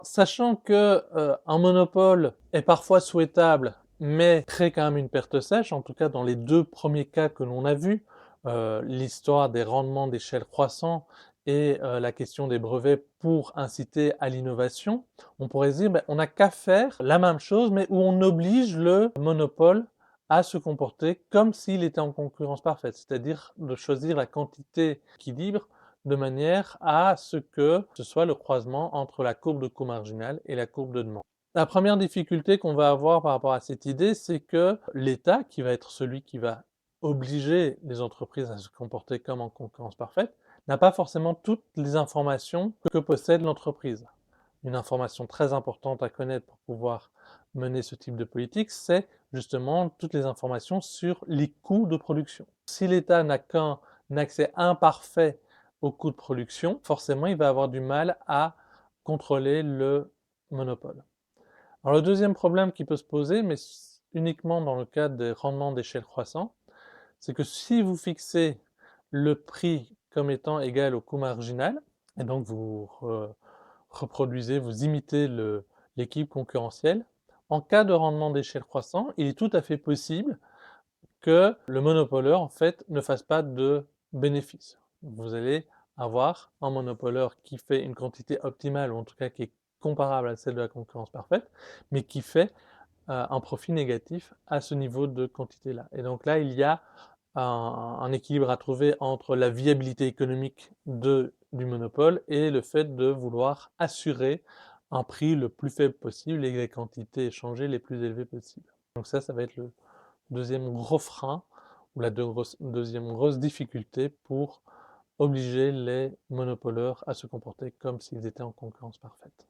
Sachant que, un monopole est parfois souhaitable, mais crée quand même une perte sèche, en tout cas dans les 2 premiers cas que l'on a vus, l'histoire des rendements d'échelle croissants et la question des brevets pour inciter à l'innovation. On pourrait se dire: «Beh, on n'a qu'à faire la même chose, mais où on oblige le monopole à se comporter comme s'il était en concurrence parfaite», c'est-à-dire de choisir la quantité équilibre de manière à ce que ce soit le croisement entre la courbe de coût marginal et la courbe de demande. La première difficulté qu'on va avoir par rapport à cette idée, c'est que l'État, qui va être celui qui va obliger les entreprises à se comporter comme en concurrence parfaite, n'a pas forcément toutes les informations que possède l'entreprise. Une information très importante à connaître pour pouvoir mener ce type de politique, c'est justement toutes les informations sur les coûts de production. Si l'État n'a qu'un accès imparfait aux coûts de production, forcément il va avoir du mal à contrôler le monopole. Alors le deuxième problème qui peut se poser, mais uniquement dans le cadre des rendements d'échelle croissant, c'est que si vous fixez le prix comme étant égal au coût marginal, et donc vous reproduisez, vous imitez l'équipe concurrentielle, en cas de rendement d'échelle croissant, il est tout à fait possible que le monopoleur, en fait, ne fasse pas de bénéfice. Vous allez avoir un monopoleur qui fait une quantité optimale, ou en tout cas qui est comparable à celle de la concurrence parfaite, mais qui fait un profit négatif à ce niveau de quantité-là. Et donc là, il y a un équilibre à trouver entre la viabilité économique du monopole et le fait de vouloir assurer un prix le plus faible possible et les quantités échangées les plus élevées possibles. Donc ça va être le deuxième gros frein ou la deuxième grosse difficulté pour obliger les monopoleurs à se comporter comme s'ils étaient en concurrence parfaite.